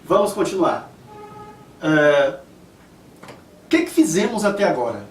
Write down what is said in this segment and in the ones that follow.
Vamos continuar. O que fizemos até agora?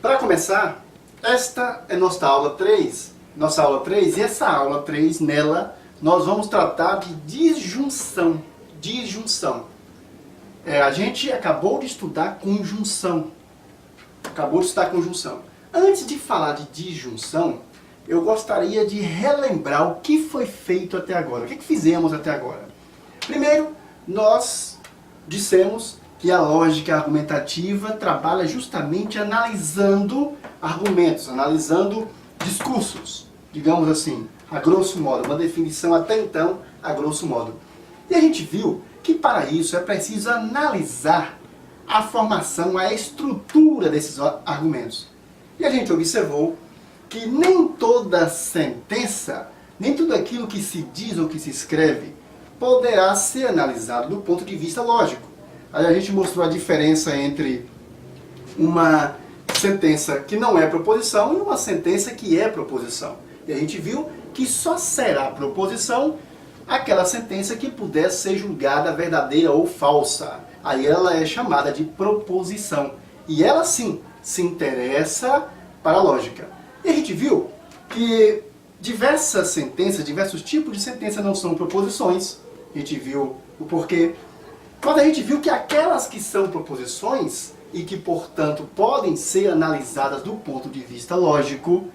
Para começar, esta é nossa aula 3. E essa aula 3, nela, nós vamos tratar de disjunção. A gente acabou de estudar conjunção. Antes de falar de disjunção, eu gostaria de relembrar o que foi feito até agora. O que fizemos até agora? Primeiro, nós dissemos que a lógica argumentativa trabalha justamente analisando argumentos, analisando discursos, digamos assim, a grosso modo, uma definição até então, a grosso modo. E a gente viu que para isso é preciso analisar a formação, a estrutura desses argumentos. E a gente observou que nem toda sentença, nem tudo aquilo que se diz ou que se escreve, poderá ser analisado do ponto de vista lógico. Aí a gente mostrou a diferença entre uma sentença que não é proposição e uma sentença que é proposição. E a gente viu que só será proposição aquela sentença que puder ser julgada verdadeira ou falsa. Aí ela é chamada de proposição. E ela sim se interessa para a lógica. E a gente viu que diversas sentenças, diversos tipos de sentença não são proposições. A gente viu o porquê. Quando a gente viu que aquelas que são proposições e que, portanto, podem ser analisadas do ponto de vista lógico,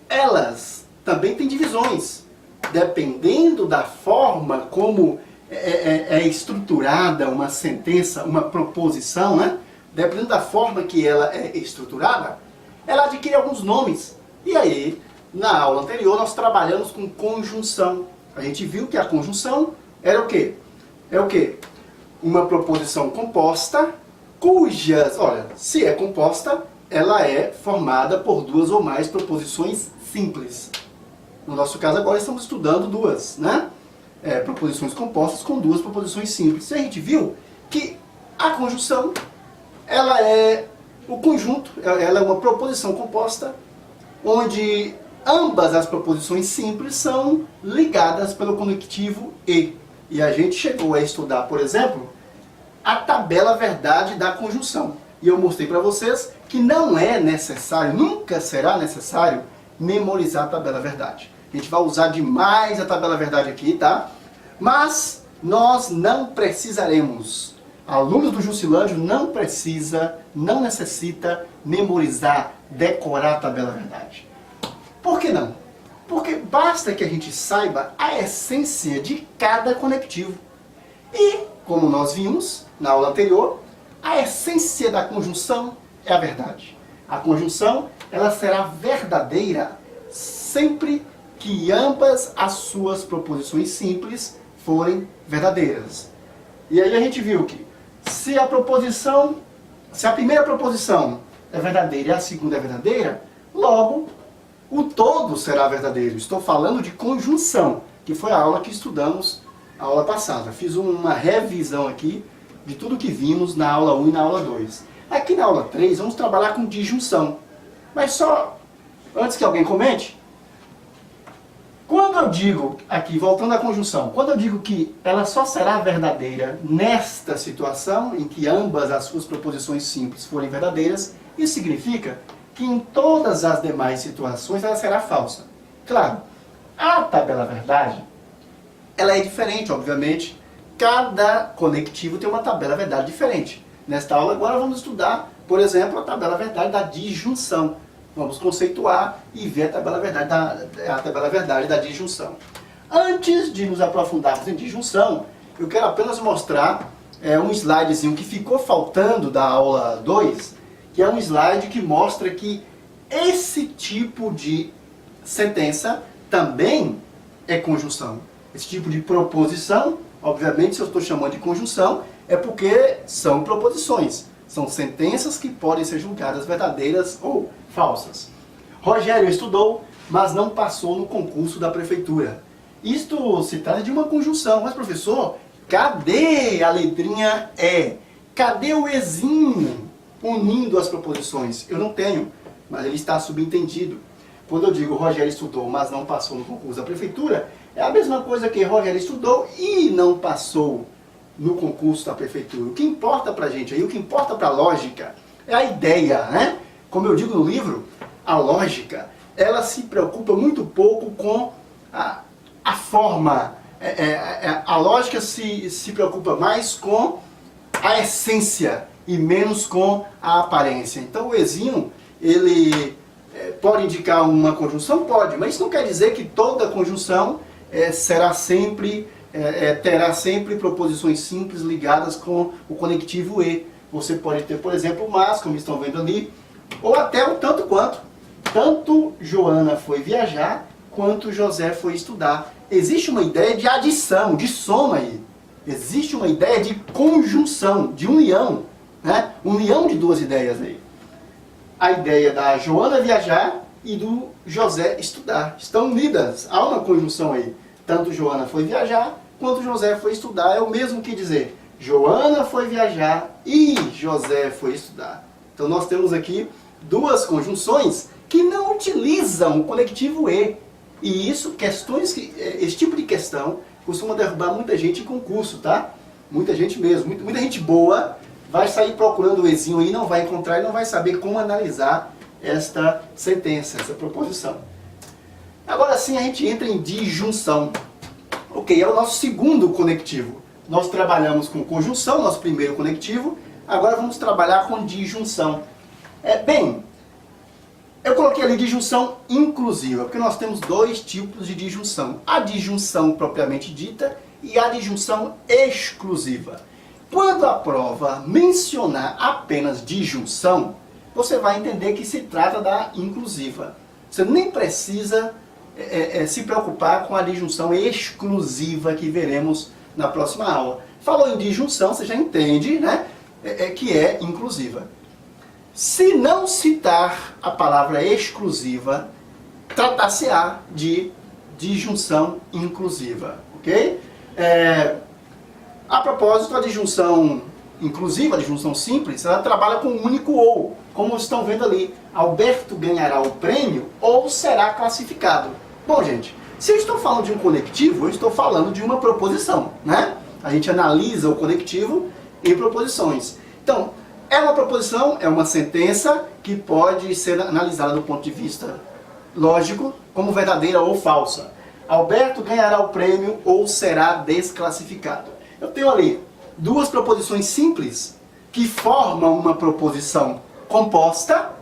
elas também têm divisões. Dependendo da forma como é estruturada uma sentença, uma proposição, né? Dependendo da forma que ela é estruturada, ela adquire alguns nomes. E aí, na aula anterior, nós trabalhamos com conjunção. A gente viu que a conjunção era o quê? É o quê? Uma proposição composta, cujas, olha, se é composta, ela é formada por duas ou mais proposições simples. No nosso caso agora estamos estudando duas, né? Proposições compostas com duas proposições simples. E a gente viu que a conjunção, ela é o conjunto, ela é uma proposição composta, onde ambas as proposições simples são ligadas pelo conectivo e. E a gente chegou a estudar, por exemplo, a tabela verdade da conjunção. E eu mostrei para vocês que não é necessário, nunca será necessário, memorizar a tabela verdade. A gente vai usar demais a tabela verdade aqui, tá? Mas nós não precisaremos. Alunos do Juscelândio não necessita memorizar, decorar a tabela verdade. Por que não? Porque basta que a gente saiba a essência de cada conectivo. E, como nós vimos na aula anterior, a essência da conjunção é a verdade. A conjunção, ela será verdadeira sempre que ambas as suas proposições simples forem verdadeiras. E aí a gente viu que se a primeira proposição é verdadeira e a segunda é verdadeira, logo o todo será verdadeiro. Estou falando de conjunção, que foi a aula que estudamos a aula passada. Fiz uma revisão aqui de tudo que vimos na aula 1 e na aula 2. Aqui na aula 3 vamos trabalhar com disjunção. Mas só antes que alguém comente, quando eu digo, aqui voltando à conjunção, quando eu digo que ela só será verdadeira nesta situação, em que ambas as suas proposições simples forem verdadeiras, isso significa que em todas as demais situações ela será falsa. Claro, a tabela verdade, ela é diferente, obviamente. Cada conectivo tem uma tabela verdade diferente. Nesta aula agora vamos estudar, por exemplo, a tabela verdade da disjunção. Vamos conceituar e ver a tabela verdade da disjunção. Antes de nos aprofundarmos em disjunção, eu quero apenas mostrar um slidezinho que ficou faltando da aula 2, que é um slide que mostra que esse tipo de sentença também é conjunção. Esse tipo de proposição, obviamente, se eu estou chamando de conjunção, é porque são proposições. São sentenças que podem ser julgadas verdadeiras ou falsas. Rogério estudou, mas não passou no concurso da prefeitura. Isto se trata de uma conjunção. Mas, professor, cadê a letrinha E? Cadê o Ezinho unindo as proposições? Eu não tenho, mas ele está subentendido. Quando eu digo Rogério estudou, mas não passou no concurso da prefeitura, é a mesma coisa que Rogério estudou e não passou no concurso da prefeitura. O que importa pra gente aí, o que importa pra lógica, é a ideia, né? Como eu digo no livro, a lógica, ela se preocupa muito pouco com a forma. A lógica se preocupa mais com a essência e menos com a aparência. Então o exinho, ele pode indicar uma conjunção? Pode, mas isso não quer dizer que toda conjunção será sempre, terá sempre proposições simples ligadas com o conectivo e. Você pode ter, por exemplo, o mas, como estão vendo ali, ou até o tanto quanto. Tanto Joana foi viajar, quanto José foi estudar. Existe uma ideia de adição, de soma aí. Existe uma ideia de conjunção, de união, né? União de duas ideias aí. A ideia da Joana viajar e do José estudar. Estão unidas, há uma conjunção aí. Tanto Joana foi viajar, quanto José foi estudar. É o mesmo que dizer, Joana foi viajar e José foi estudar. Então nós temos aqui duas conjunções que não utilizam o conectivo e. E isso, esse tipo de questão costuma derrubar muita gente em concurso, tá? Muita gente mesmo, muita gente boa vai sair procurando o ezinho e não vai encontrar e não vai saber como analisar esta sentença, essa proposição. Agora sim a gente entra em disjunção. Ok, é o nosso segundo conectivo. Nós trabalhamos com conjunção, nosso primeiro conectivo, agora vamos trabalhar com disjunção. Bem, eu coloquei ali disjunção inclusiva, porque nós temos dois tipos de disjunção. A disjunção propriamente dita e a disjunção exclusiva. Quando a prova mencionar apenas disjunção, você vai entender que se trata da inclusiva. Você nem precisa se preocupar com a disjunção exclusiva que veremos na próxima aula. Falou em disjunção, você já entende, né, que é inclusiva. Se não citar a palavra exclusiva, tratar-se-á de disjunção inclusiva, ok? A propósito, a disjunção inclusiva, a disjunção simples, ela trabalha com um único ou, como estão vendo ali. Alberto ganhará o prêmio ou será classificado. Bom, gente, se eu estou falando de um conectivo, eu estou falando de uma proposição, né? A gente analisa o conectivo em proposições. Então, é uma proposição, é uma sentença que pode ser analisada do ponto de vista lógico como verdadeira ou falsa. Alberto ganhará o prêmio ou será desclassificado. Eu tenho ali duas proposições simples que formam uma proposição composta.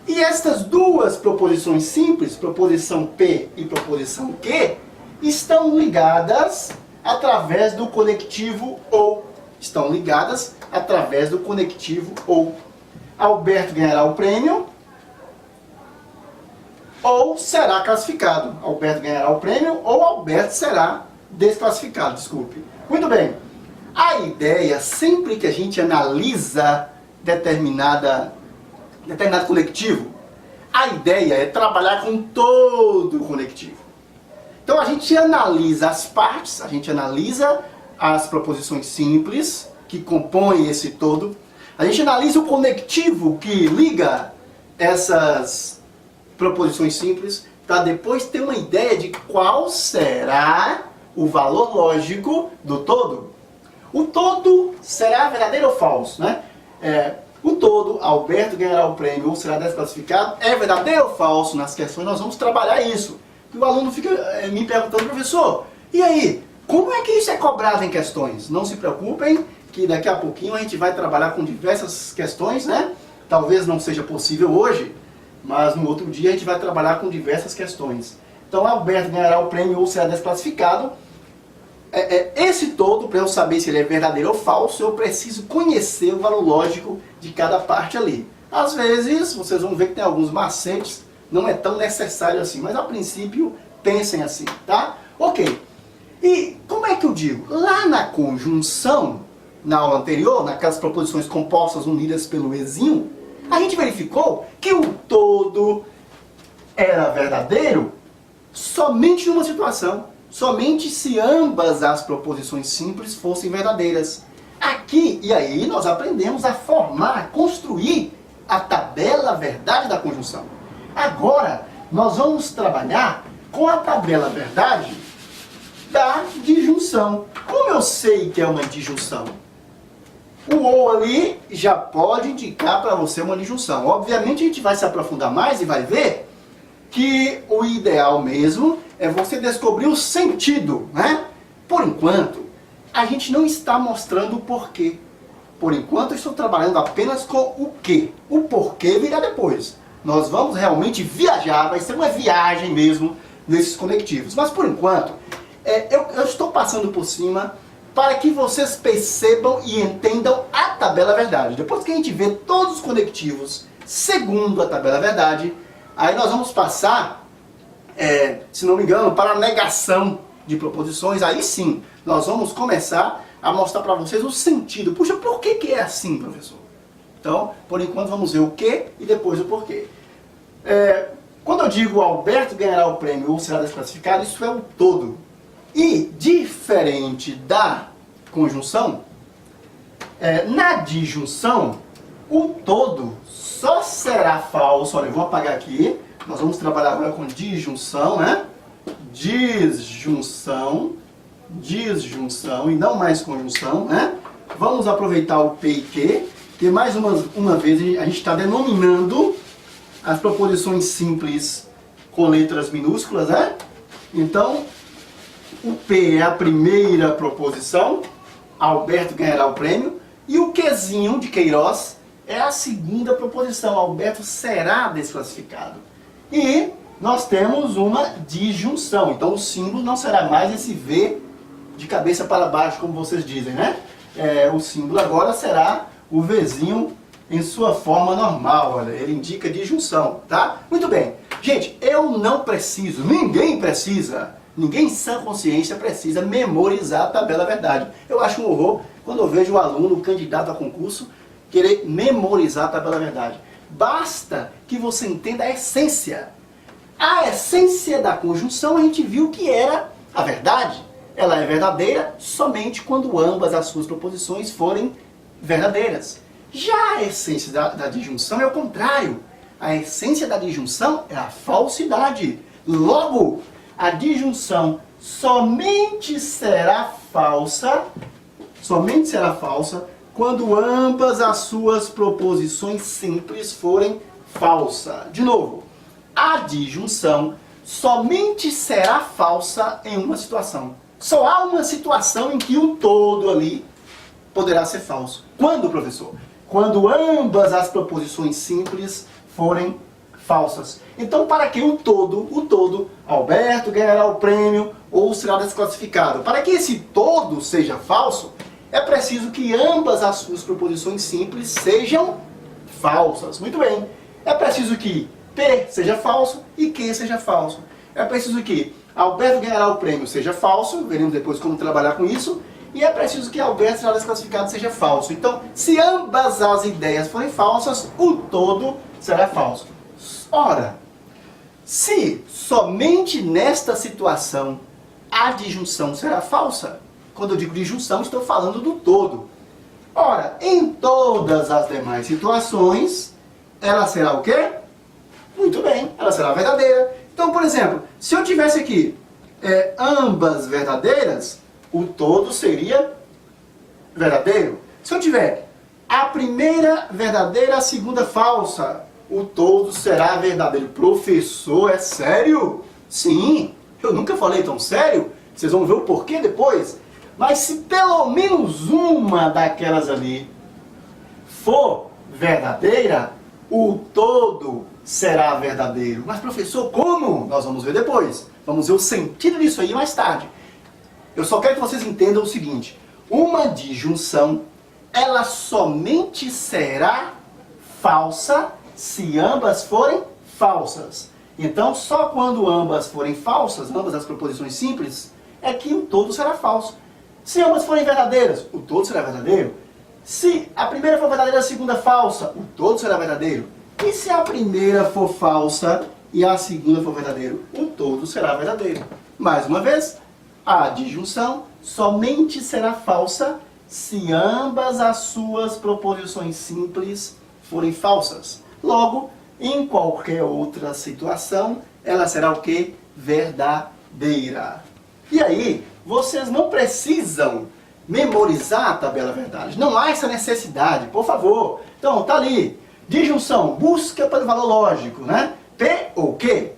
E estas duas proposições simples, proposição P e proposição Q, estão ligadas através do conectivo ou. Estão ligadas através do conectivo ou. Alberto ganhará o prêmio ou será classificado. Alberto ganhará o prêmio ou Alberto será desclassificado, desculpe. Muito bem. A ideia, sempre que a gente analisa determinado conectivo, a ideia é trabalhar com todo o conectivo. Então a gente analisa as partes, a gente analisa as proposições simples que compõem esse todo, a gente analisa o conectivo que liga essas proposições simples para depois ter uma ideia de qual será o valor lógico do todo. O todo será verdadeiro ou falso, né? O todo, Alberto ganhará o prêmio ou será desclassificado, é verdadeiro ou falso? Nas questões nós vamos trabalhar isso. E o aluno fica me perguntando, professor, e aí, como é que isso é cobrado em questões? Não se preocupem, que daqui a pouquinho a gente vai trabalhar com diversas questões, né? Talvez não seja possível hoje, mas no outro dia a gente vai trabalhar com diversas questões. Então, Alberto ganhará o prêmio ou será desclassificado. Esse todo, para eu saber se ele é verdadeiro ou falso, eu preciso conhecer o valor lógico de cada parte ali. Às vezes, vocês vão ver que tem alguns macetes, não é tão necessário assim, mas a princípio, pensem assim, tá? Ok. E como é que eu digo? Lá na conjunção, na aula anterior, naquelas proposições compostas unidas pelo ezinho, a gente verificou que o todo era verdadeiro somente numa situação. Somente se ambas as proposições simples fossem verdadeiras. Aqui e aí nós aprendemos a formar, a construir a tabela verdade da conjunção. Agora nós vamos trabalhar com a tabela verdade da disjunção. Como eu sei que é uma disjunção? O ou ali já pode indicar para você uma disjunção. Obviamente a gente vai se aprofundar mais e vai ver que o ideal mesmo é você descobrir o sentido, né? Por enquanto, a gente não está mostrando o porquê. Por enquanto, eu estou trabalhando apenas com o quê. O porquê virá depois. Nós vamos realmente viajar, vai ser uma viagem mesmo nesses conectivos. Mas por enquanto, eu estou passando por cima para que vocês percebam e entendam a tabela verdade. Depois que a gente vê todos os conectivos segundo a tabela verdade, aí nós vamos passar, se não me engano, para a negação de proposições. Aí sim, nós vamos começar a mostrar para vocês o sentido. Puxa, por que é assim, professor? Então, por enquanto, vamos ver o que e depois o porquê. Quando eu digo Alberto ganhará o prêmio ou será desclassificado, isso é o todo. E, diferente da conjunção, na disjunção, o todo só será falso. Olha, eu vou apagar aqui. Nós vamos trabalhar agora com disjunção, né? Disjunção e não mais conjunção, né? Vamos aproveitar o P e Q, que mais uma vez a gente está denominando as proposições simples com letras minúsculas, né? Então, o P é a primeira proposição, Alberto ganhará o prêmio, e o Qzinho de Queiroz é a segunda proposição, Alberto será desclassificado. E nós temos uma disjunção, então o símbolo não será mais esse V de cabeça para baixo, como vocês dizem, né? O símbolo agora será o Vzinho em sua forma normal, olha, ele indica disjunção, tá? Muito bem. Gente, eu não preciso, ninguém precisa, ninguém em sã consciência precisa memorizar a tabela verdade. Eu acho um horror quando eu vejo o aluno, o candidato a concurso, querer memorizar a tabela verdade. Basta que você entenda a essência. A essência da conjunção a gente viu que era a verdade. Ela é verdadeira somente quando ambas as suas proposições forem verdadeiras. Já a essência da disjunção é o contrário. A essência da disjunção é a falsidade. Logo, a disjunção somente será falsa quando ambas as suas proposições simples forem falsas. De novo, a disjunção somente será falsa em uma situação. Só há uma situação em que o todo ali poderá ser falso. Quando, professor? Quando ambas as proposições simples forem falsas. Então, para que o todo, Alberto ganhará o prêmio ou será desclassificado, para que esse todo seja falso, é preciso que ambas as suas proposições simples sejam falsas. Muito bem. É preciso que P seja falso e Q seja falso. É preciso que Alberto ganhará o prêmio seja falso, veremos depois como trabalhar com isso, e é preciso que Alberto será desclassificado seja falso. Então, se ambas as ideias forem falsas, o todo será falso. Ora, se somente nesta situação a disjunção será falsa, quando eu digo disjunção, estou falando do todo. Ora, em todas as demais situações, ela será o quê? Muito bem, ela será verdadeira. Então, por exemplo, se eu tivesse aqui ambas verdadeiras, o todo seria verdadeiro. Se eu tiver a primeira verdadeira, a segunda falsa, o todo será verdadeiro. Professor, é sério? Sim, eu nunca falei tão sério. Vocês vão ver o porquê depois. Mas se pelo menos uma daquelas ali for verdadeira, o todo será verdadeiro. Mas professor, como? Nós vamos ver depois. Vamos ver o sentido disso aí mais tarde. Eu só quero que vocês entendam o seguinte. Uma disjunção, ela somente será falsa se ambas forem falsas. Então, só quando ambas forem falsas, ambas as proposições simples, é que o todo será falso. Se ambas forem verdadeiras, o todo será verdadeiro. Se a primeira for verdadeira e a segunda falsa, o todo será verdadeiro. E se a primeira for falsa e a segunda for verdadeiro, o todo será verdadeiro. Mais uma vez, a disjunção somente será falsa se ambas as suas proposições simples forem falsas. Logo, em qualquer outra situação, ela será o quê? Verdadeira. E aí, vocês não precisam memorizar a tabela verdade. Não há essa necessidade, por favor. Então, tá ali. Disjunção, busca pelo valor lógico, né? P ou Q.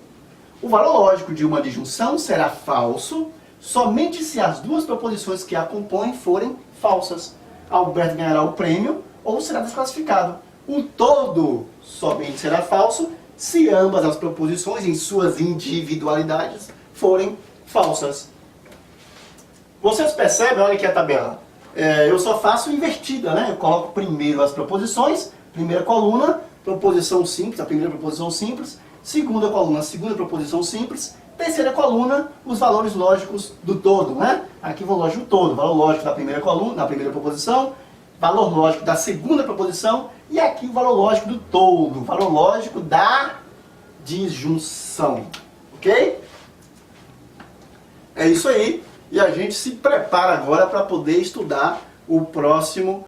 O valor lógico de uma disjunção será falso somente se as duas proposições que a compõem forem falsas. Alberto ganhará o prêmio ou será desclassificado. O todo somente será falso se ambas as proposições, em suas individualidades, forem falsas. Vocês percebem, olha aqui a tabela. Eu só faço invertida, né? Eu coloco primeiro as proposições, primeira coluna, proposição simples, a primeira proposição simples, segunda coluna, segunda proposição simples, terceira coluna, os valores lógicos do todo, né? Aqui o valor lógico do todo, valor lógico da primeira coluna, da primeira proposição, valor lógico da segunda proposição, e aqui o valor lógico do todo, valor lógico da disjunção. Ok? É isso aí. E a gente se prepara agora para poder estudar o próximo